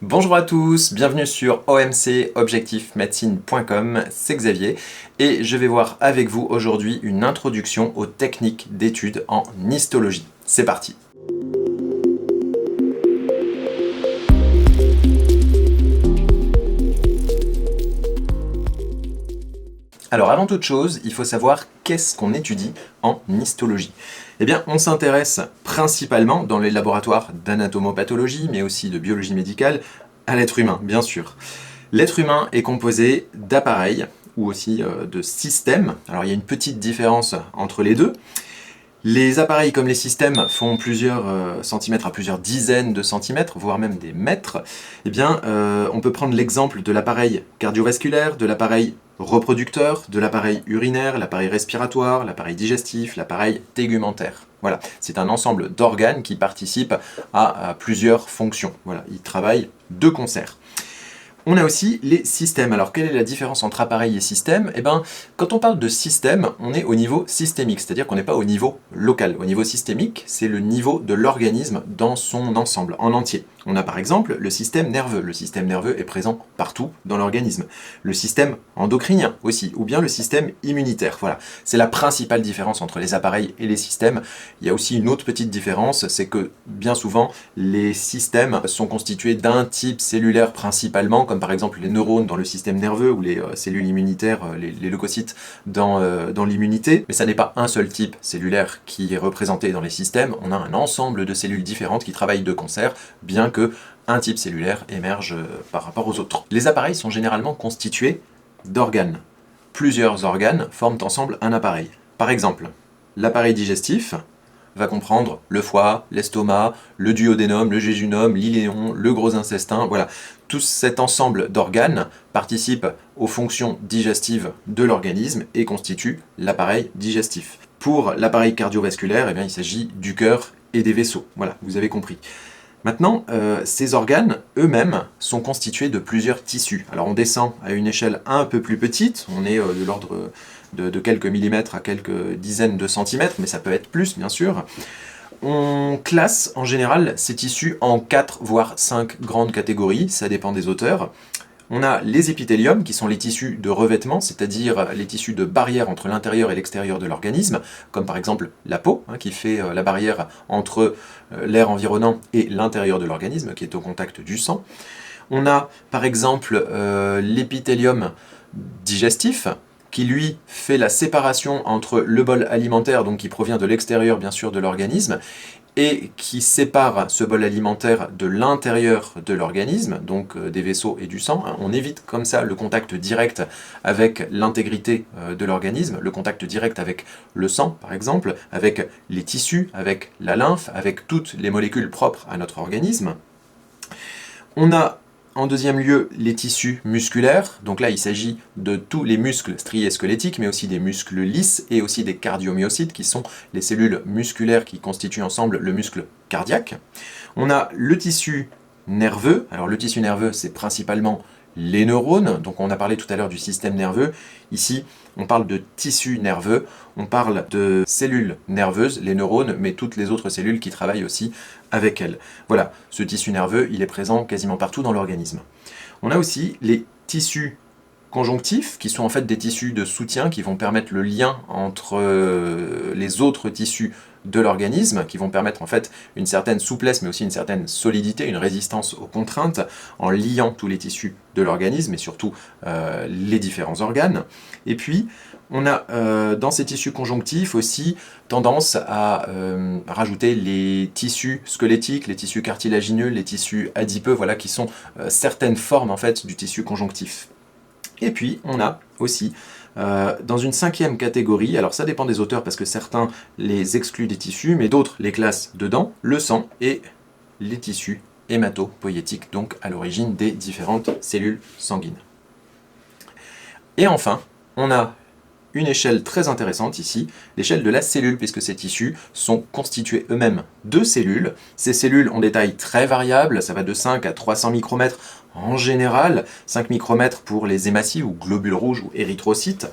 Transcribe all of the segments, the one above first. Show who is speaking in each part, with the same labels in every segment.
Speaker 1: Bonjour à tous, bienvenue sur OMC objectifmedecine.com, c'est Xavier et je vais voir avec vous aujourd'hui une introduction aux techniques d'études en histologie. C'est parti. Alors avant toute chose, il faut savoir qu'est-ce qu'on étudie en histologie. Eh bien, on s'intéresse principalement dans les laboratoires d'anatomopathologie, mais aussi de biologie médicale, à l'être humain, bien sûr. L'être humain est composé d'appareils ou aussi de systèmes. Alors il y a une petite différence entre les deux. Les appareils comme les systèmes font plusieurs centimètres à plusieurs dizaines de centimètres, voire même des mètres. Eh bien, on peut prendre l'exemple de l'appareil cardiovasculaire, de l'appareil reproducteur, de l'appareil urinaire, l'appareil respiratoire, l'appareil digestif, l'appareil tégumentaire. Voilà, c'est un ensemble d'organes qui participent à plusieurs fonctions. Voilà, ils travaillent de concert. On a aussi les systèmes. Alors, quelle est la différence entre appareil et système? Eh bien, quand on parle de système, on est au niveau systémique, c'est-à-dire qu'on n'est pas au niveau local. Au niveau systémique, c'est le niveau de l'organisme dans son ensemble, en entier. On a par exemple le système nerveux. Le système nerveux est présent partout dans l'organisme. Le système endocrinien aussi, ou bien le système immunitaire. Voilà, c'est la principale différence entre les appareils et les systèmes. Il y a aussi une autre petite différence, c'est que bien souvent, les systèmes sont constitués d'un type cellulaire principalement, comme par exemple les neurones dans le système nerveux ou les cellules immunitaires, les leucocytes dans l'immunité. Mais ça n'est pas un seul type cellulaire qui est représenté dans les systèmes, on a un ensemble de cellules différentes qui travaillent de concert, bien que un type cellulaire émerge par rapport aux autres. Les appareils sont généralement constitués d'organes. Plusieurs organes forment ensemble un appareil. Par exemple, l'appareil digestif va comprendre le foie, l'estomac, le duodénum, le jéjunum, l'iléon, le gros intestin, voilà. Tout cet ensemble d'organes participe aux fonctions digestives de l'organisme et constitue l'appareil digestif. Pour l'appareil cardiovasculaire, eh bien, il s'agit du cœur et des vaisseaux. Voilà, vous avez compris. Maintenant, ces organes eux-mêmes sont constitués de plusieurs tissus. Alors on descend à une échelle un peu plus petite, on est de l'ordre de quelques millimètres à quelques dizaines de centimètres, mais ça peut être plus bien sûr. On classe en général ces tissus en 4 voire 5 grandes catégories, ça dépend des auteurs. On a les épithéliums, qui sont les tissus de revêtement, c'est-à-dire les tissus de barrière entre l'intérieur et l'extérieur de l'organisme, comme par exemple la peau, qui fait la barrière entre l'air environnant et l'intérieur de l'organisme, qui est au contact du sang. On a par exemple l'épithélium digestif, qui lui fait la séparation entre le bol alimentaire, donc qui provient de l'extérieur bien sûr de l'organisme, et qui sépare ce bol alimentaire de l'intérieur de l'organisme, donc des vaisseaux et du sang. On évite comme ça le contact direct avec l'intégrité de l'organisme, le contact direct avec le sang par exemple, avec les tissus, avec la lymphe, avec toutes les molécules propres à notre organisme. On a en deuxième lieu, les tissus musculaires. Donc là, il s'agit de tous les muscles striés squelettiques, mais aussi des muscles lisses et aussi des cardiomyocytes, qui sont les cellules musculaires qui constituent ensemble le muscle cardiaque. On a le tissu nerveux. Alors le tissu nerveux, c'est principalement les neurones. Donc on a parlé tout à l'heure du système nerveux. Ici, on parle de tissu nerveux, on parle de cellules nerveuses, les neurones, mais toutes les autres cellules qui travaillent aussi avec elles. Voilà, ce tissu nerveux, il est présent quasiment partout dans l'organisme. On a aussi les tissus conjonctifs, qui sont en fait des tissus de soutien qui vont permettre le lien entre les autres tissus de l'organisme, qui vont permettre en fait une certaine souplesse, mais aussi une certaine solidité, une résistance aux contraintes, en liant tous les tissus de l'organisme, et surtout les différents organes. Et puis, on a dans ces tissus conjonctifs aussi tendance à rajouter les tissus squelettiques, les tissus cartilagineux, les tissus adipeux, voilà, qui sont certaines formes en fait du tissu conjonctif. Et puis, on a aussi, dans une cinquième catégorie, alors ça dépend des auteurs parce que certains les excluent des tissus, mais d'autres les classent dedans, le sang et les tissus hématopoïétiques, donc à l'origine des différentes cellules sanguines. Et enfin, on a une échelle très intéressante ici, l'échelle de la cellule, puisque ces tissus sont constitués eux-mêmes de cellules. Ces cellules ont des tailles très variables, ça va de 5 à 300 micromètres en général, 5 micromètres pour les hématies ou globules rouges ou érythrocytes,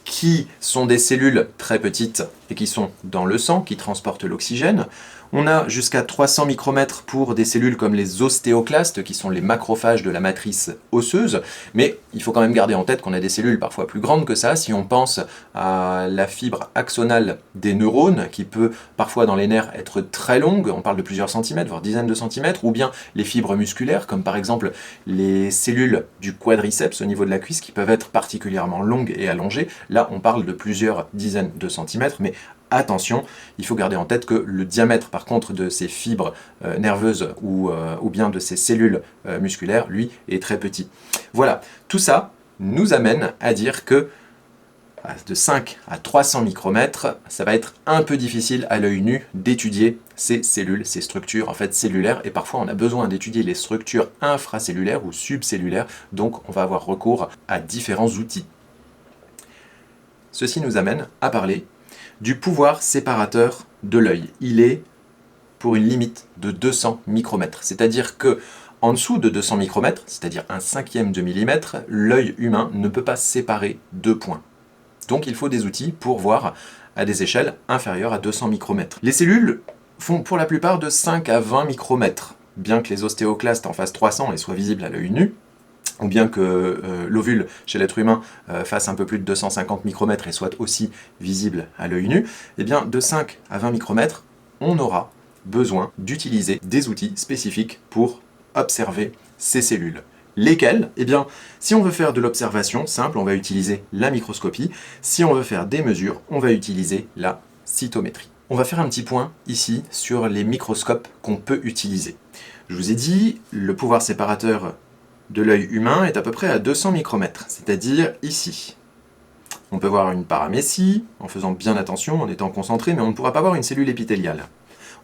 Speaker 1: qui sont des cellules très petites et qui sont dans le sang, qui transportent l'oxygène. On a jusqu'à 300 micromètres pour des cellules comme les ostéoclastes, qui sont les macrophages de la matrice osseuse, mais il faut quand même garder en tête qu'on a des cellules parfois plus grandes que ça. Si on pense à la fibre axonale des neurones, qui peut parfois dans les nerfs être très longue, on parle de plusieurs centimètres, voire dizaines de centimètres, ou bien les fibres musculaires, comme par exemple les cellules du quadriceps au niveau de la cuisse, qui peuvent être particulièrement longues et allongées. Là, on parle de plusieurs dizaines de centimètres, mais attention, il faut garder en tête que le diamètre, par contre, de ces fibres nerveuses ou bien de ces cellules musculaires, lui, est très petit. Voilà, tout ça nous amène à dire que de 5 à 300 micromètres, ça va être un peu difficile à l'œil nu d'étudier ces cellules, ces structures en fait cellulaires, et parfois on a besoin d'étudier les structures infracellulaires ou subcellulaires, donc on va avoir recours à différents outils. Ceci nous amène à parler du pouvoir séparateur de l'œil. Il est pour une limite de 200 micromètres. C'est-à-dire que en dessous de 200 micromètres, c'est-à-dire un cinquième de millimètre, l'œil humain ne peut pas séparer deux points. Donc il faut des outils pour voir à des échelles inférieures à 200 micromètres. Les cellules font pour la plupart de 5 à 20 micromètres, bien que les ostéoclastes en fassent 300 et soient visibles à l'œil nu, ou bien que l'ovule chez l'être humain fasse un peu plus de 250 micromètres et soit aussi visible à l'œil nu, eh bien de 5 à 20 micromètres, on aura besoin d'utiliser des outils spécifiques pour observer ces cellules. Lesquels? Eh bien, si on veut faire de l'observation simple, on va utiliser la microscopie. Si on veut faire des mesures, on va utiliser la cytométrie. On va faire un petit point ici sur les microscopes qu'on peut utiliser. Je vous ai dit, le pouvoir séparateur de l'œil humain est à peu près à 200 micromètres, c'est-à-dire ici. On peut voir une paramécie, en faisant bien attention, en étant concentré, mais on ne pourra pas voir une cellule épithéliale.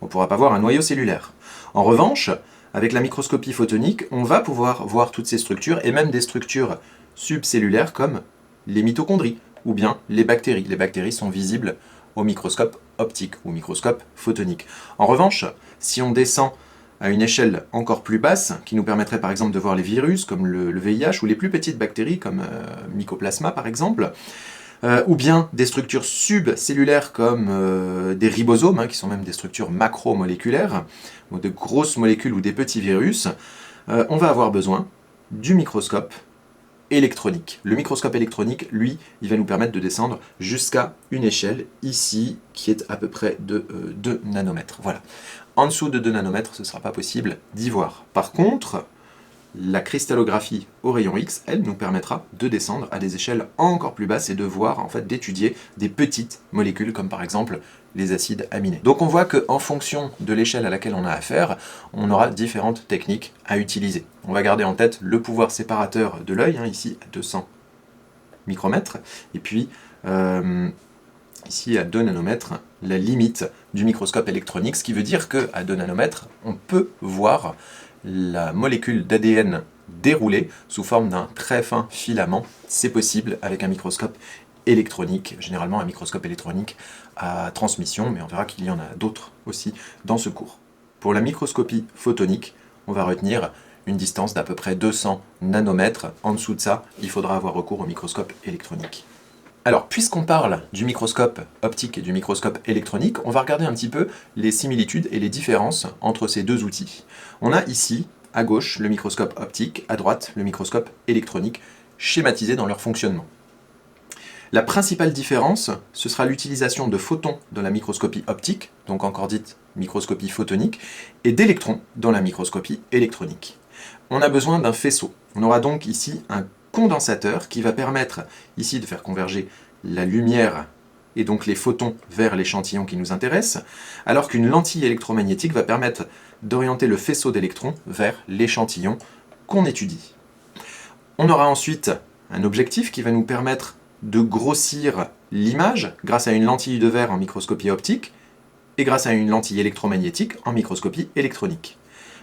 Speaker 1: On ne pourra pas voir un noyau cellulaire. En revanche, avec la microscopie photonique, on va pouvoir voir toutes ces structures, et même des structures subcellulaires comme les mitochondries, ou bien les bactéries. Les bactéries sont visibles au microscope optique, ou microscope photonique. En revanche, si on descend à une échelle encore plus basse, qui nous permettrait par exemple de voir les virus, comme le VIH, ou les plus petites bactéries, comme Mycoplasma par exemple, ou bien des structures subcellulaires comme des ribosomes, qui sont même des structures macromoléculaires, ou de grosses molécules ou des petits virus, on va avoir besoin du microscope électronique. Le microscope électronique, lui, il va nous permettre de descendre jusqu'à une échelle ici, qui est à peu près de 2 nanomètres. Voilà. En dessous de 2 nanomètres, ce ne sera pas possible d'y voir. Par contre, la cristallographie au rayon X, elle, nous permettra de descendre à des échelles encore plus basses et de voir, en fait, d'étudier des petites molécules, comme par exemple les acides aminés. Donc on voit qu'en fonction de l'échelle à laquelle on a affaire, on aura différentes techniques à utiliser. On va garder en tête le pouvoir séparateur de l'œil, ici à 200 micromètres, et puis ici à 2 nanomètres, la limite du microscope électronique, ce qui veut dire qu'à 2 nanomètres, on peut voir la molécule d'ADN déroulée sous forme d'un très fin filament. C'est possible avec un microscope électronique, généralement un microscope électronique à transmission, mais on verra qu'il y en a d'autres aussi dans ce cours. Pour la microscopie photonique, on va retenir une distance d'à peu près 200 nanomètres. En dessous de ça, il faudra avoir recours au microscope électronique. Alors, puisqu'on parle du microscope optique et du microscope électronique, on va regarder un petit peu les similitudes et les différences entre ces deux outils. On a ici, à gauche, le microscope optique, à droite, le microscope électronique, schématisés dans leur fonctionnement. La principale différence, ce sera l'utilisation de photons dans la microscopie optique, donc encore dite microscopie photonique, et d'électrons dans la microscopie électronique. On a besoin d'un faisceau. On aura donc ici un condensateur qui va permettre ici de faire converger la lumière et donc les photons vers l'échantillon qui nous intéresse, alors qu'une lentille électromagnétique va permettre d'orienter le faisceau d'électrons vers l'échantillon qu'on étudie. On aura ensuite un objectif qui va nous permettre de grossir l'image grâce à une lentille de verre en microscopie optique et grâce à une lentille électromagnétique en microscopie électronique.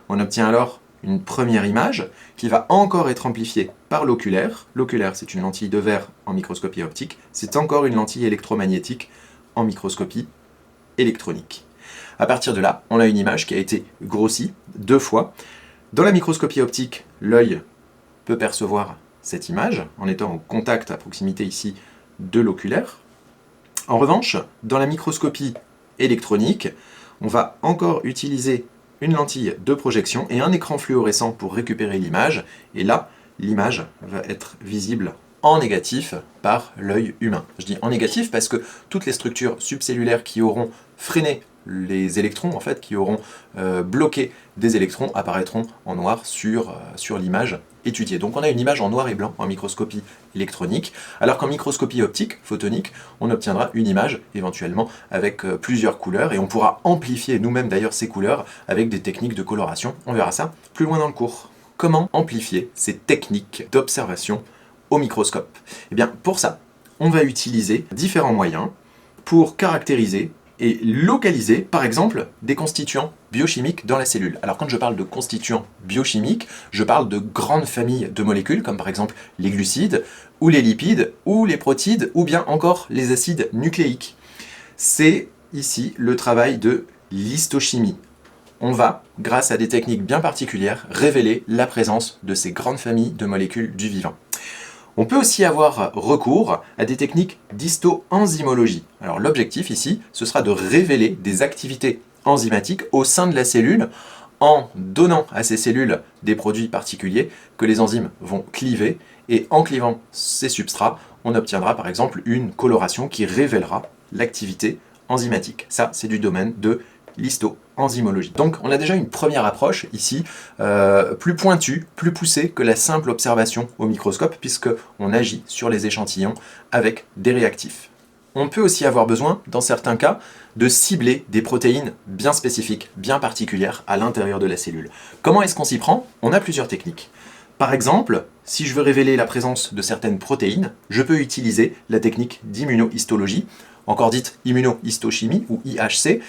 Speaker 1: On obtient alors une première image qui va encore être amplifiée par l'oculaire. L'oculaire, c'est une lentille de verre en microscopie optique, c'est encore une lentille électromagnétique en microscopie électronique. À partir de là, on a une image qui a été grossie 2 fois. Dans la microscopie optique, l'œil peut percevoir cette image en étant au contact à proximité ici de l'oculaire. En revanche, dans la microscopie électronique, on va encore utiliser une lentille de projection et un écran fluorescent pour récupérer l'image. Et là, l'image va être visible en négatif par l'œil humain. Je dis en négatif parce que toutes les structures subcellulaires qui auront freiné les électrons, en fait, qui auront bloqué des électrons, apparaîtront en noir sur l'image étudiée. Donc on a une image en noir et blanc en microscopie électronique, alors qu'en microscopie optique, photonique, on obtiendra une image éventuellement avec plusieurs couleurs, et on pourra amplifier nous-mêmes d'ailleurs ces couleurs avec des techniques de coloration. On verra ça plus loin dans le cours. Comment amplifier ces techniques d'observation au microscope? Eh bien, pour ça, on va utiliser différents moyens pour caractériser et localiser, par exemple, des constituants biochimiques dans la cellule. Alors quand je parle de constituants biochimiques, je parle de grandes familles de molécules, comme par exemple les glucides, ou les lipides, ou les protides, ou bien encore les acides nucléiques. C'est ici le travail de l'histochimie. On va, grâce à des techniques bien particulières, révéler la présence de ces grandes familles de molécules du vivant. On peut aussi avoir recours à des techniques d'histoenzymologie. Alors l'objectif ici, ce sera de révéler des activités enzymatiques au sein de la cellule en donnant à ces cellules des produits particuliers que les enzymes vont cliver, et en clivant ces substrats, on obtiendra par exemple une coloration qui révélera l'activité enzymatique. Ça, c'est du domaine de l'histoenzymologie. Donc on a déjà une première approche ici, plus pointue, plus poussée que la simple observation au microscope, puisqu'on agit sur les échantillons avec des réactifs. On peut aussi avoir besoin, dans certains cas, de cibler des protéines bien spécifiques, bien particulières à l'intérieur de la cellule. Comment est-ce qu'on s'y prend? On a plusieurs techniques. Par exemple, si je veux révéler la présence de certaines protéines, je peux utiliser la technique d'immunohistologie, encore dite immunohistochimie ou IHC,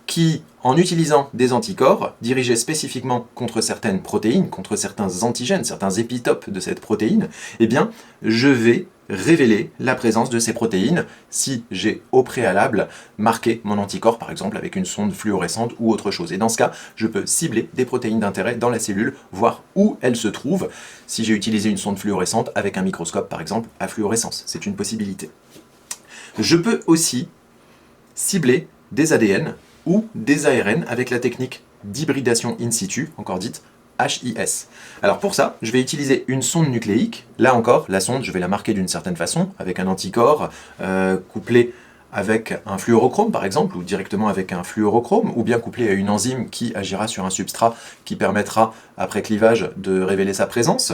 Speaker 1: qui, en utilisant des anticorps dirigés spécifiquement contre certaines protéines, contre certains antigènes, certains épitopes de cette protéine, eh bien, je vais révéler la présence de ces protéines si j'ai au préalable marqué mon anticorps, par exemple avec une sonde fluorescente ou autre chose. Et dans ce cas, je peux cibler des protéines d'intérêt dans la cellule, voir où elles se trouvent, si j'ai utilisé une sonde fluorescente avec un microscope, par exemple, à fluorescence. C'est une possibilité. Je peux aussi cibler des ADN ou des ARN avec la technique d'hybridation in situ, encore dite HIS. Alors pour ça, je vais utiliser une sonde nucléique. Là encore, la sonde, je vais la marquer d'une certaine façon, avec un anticorps couplé avec un fluorochrome par exemple, ou directement avec un fluorochrome, ou bien couplé à une enzyme qui agira sur un substrat qui permettra, après clivage, de révéler sa présence.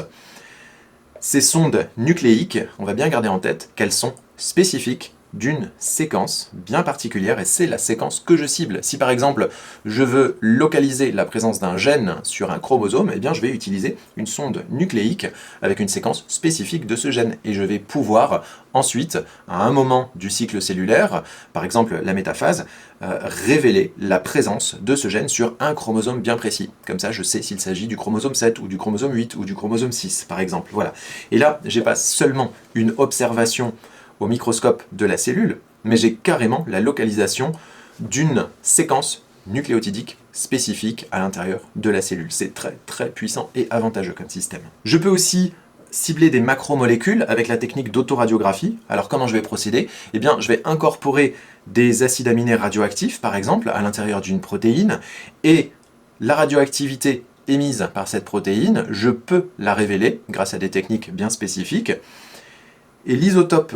Speaker 1: Ces sondes nucléiques, on va bien garder en tête qu'elles sont spécifiques d'une séquence bien particulière, et c'est la séquence que je cible. Si par exemple je veux localiser la présence d'un gène sur un chromosome, eh bien je vais utiliser une sonde nucléique avec une séquence spécifique de ce gène, et je vais pouvoir ensuite, à un moment du cycle cellulaire, par exemple la métaphase, révéler la présence de ce gène sur un chromosome bien précis. Comme ça, je sais s'il s'agit du chromosome 7 ou du chromosome 8 ou du chromosome 6, par exemple. Voilà. Et là, j'ai pas seulement une observation au microscope de la cellule, mais j'ai carrément la localisation d'une séquence nucléotidique spécifique à l'intérieur de la cellule. C'est très très puissant et avantageux comme système. Je peux aussi cibler des macromolécules avec la technique d'autoradiographie. Alors comment je vais procéder? Eh bien, je vais incorporer des acides aminés radioactifs, par exemple, à l'intérieur d'une protéine, et la radioactivité émise par cette protéine, je peux la révéler grâce à des techniques bien spécifiques, et l'isotope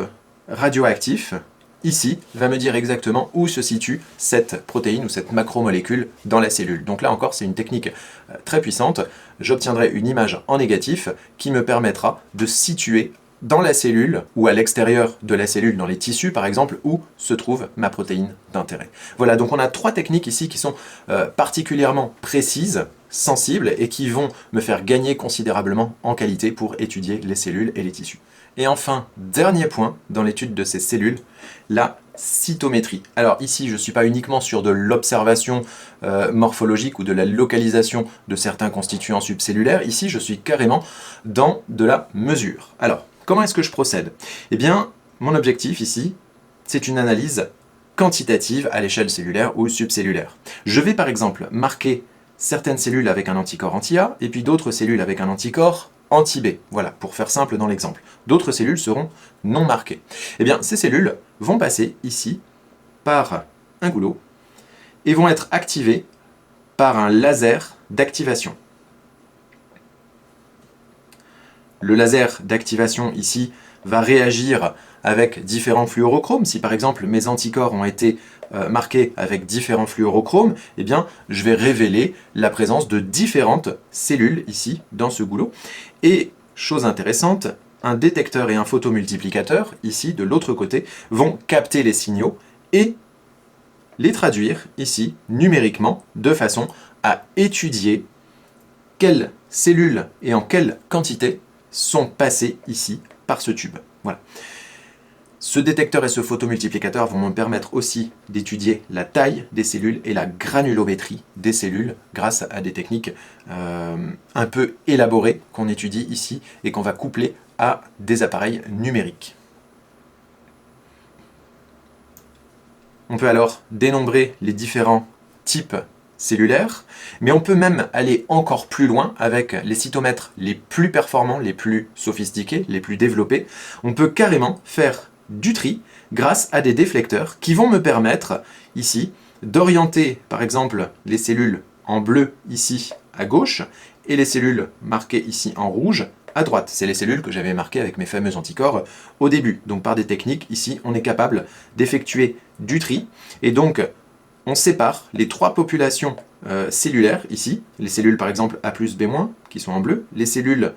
Speaker 1: radioactif, ici, va me dire exactement où se situe cette protéine ou cette macromolécule dans la cellule. Donc là encore, c'est une technique très puissante. J'obtiendrai une image en négatif qui me permettra de situer dans la cellule ou à l'extérieur de la cellule, dans les tissus par exemple, où se trouve ma protéine d'intérêt. Voilà, donc on a trois techniques ici qui sont particulièrement précises, sensibles, et qui vont me faire gagner considérablement en qualité pour étudier les cellules et les tissus. Et enfin, dernier point dans l'étude de ces cellules, la cytométrie. Alors ici, je ne suis pas uniquement sur de l'observation morphologique ou de la localisation de certains constituants subcellulaires. Ici, je suis carrément dans de la mesure. Alors, comment est-ce que je procède? Eh bien, mon objectif ici, c'est une analyse quantitative à l'échelle cellulaire ou subcellulaire. Je vais par exemple marquer certaines cellules avec un anticorps anti-A et puis d'autres cellules avec un anticorps anti-B. Voilà, pour faire simple dans l'exemple. D'autres cellules seront non marquées. Eh bien, ces cellules vont passer ici par un goulot et vont être activés par un laser d'activation. Le laser d'activation ici va réagir avec différents fluorochromes. Si par exemple mes anticorps ont été marqués avec différents fluorochromes, eh bien je vais révéler la présence de différentes cellules ici dans ce goulot. Et chose intéressante, un détecteur et un photomultiplicateur, ici de l'autre côté, vont capter les signaux et les traduire ici numériquement de façon à étudier quelles cellules et en quelle quantité sont passées ici par ce tube. Voilà. Ce détecteur et ce photomultiplicateur vont me permettre aussi d'étudier la taille des cellules et la granulométrie des cellules grâce à des techniques un peu élaborées qu'on étudie ici et qu'on va coupler à des appareils numériques. On peut alors dénombrer les différents types cellulaires, mais on peut même aller encore plus loin avec les cytomètres les plus performants, les plus sophistiqués, les plus développés. On peut carrément faire du tri grâce à des déflecteurs qui vont me permettre ici d'orienter par exemple les cellules en bleu ici à gauche et les cellules marquées ici en rouge à droite. C'est les cellules que j'avais marquées avec mes fameux anticorps au début. Donc par des techniques, ici, on est capable d'effectuer du tri. Et donc, on sépare les trois populations cellulaires, ici. Les cellules, par exemple, A+, B-, qui sont en bleu. Les cellules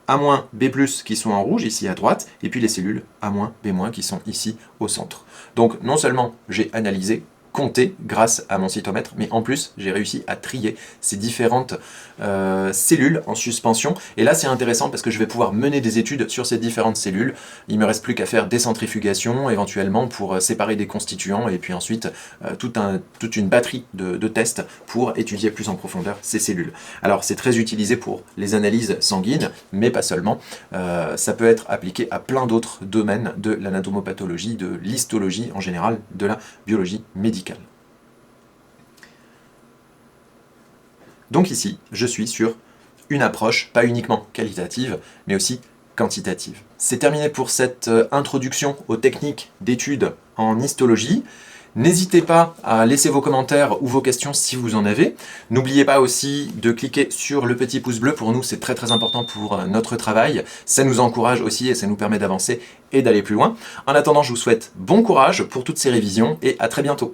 Speaker 1: A-, B+, qui sont en rouge, ici à droite. Et puis les cellules A-, B-, qui sont ici au centre. Donc, non seulement j'ai analysé, compter grâce à mon cytomètre, mais en plus j'ai réussi à trier ces différentes cellules en suspension. Et là c'est intéressant parce que je vais pouvoir mener des études sur ces différentes cellules. Il me reste plus qu'à faire des centrifugations éventuellement pour séparer des constituants et puis ensuite toute une batterie de tests pour étudier plus en profondeur ces cellules. Alors c'est très utilisé pour les analyses sanguines, mais pas seulement. Ça peut être appliqué à plein d'autres domaines de l'anatomopathologie, de l'histologie en général, de la biologie médicale. Donc ici, je suis sur une approche pas uniquement qualitative, mais aussi quantitative. C'est terminé pour cette introduction aux techniques d'études en histologie. N'hésitez pas à laisser vos commentaires ou vos questions si vous en avez. N'oubliez pas aussi de cliquer sur le petit pouce bleu. Pour nous, c'est très important pour notre travail. Ça nous encourage aussi et ça nous permet d'avancer et d'aller plus loin. En attendant, je vous souhaite bon courage pour toutes ces révisions et à très bientôt.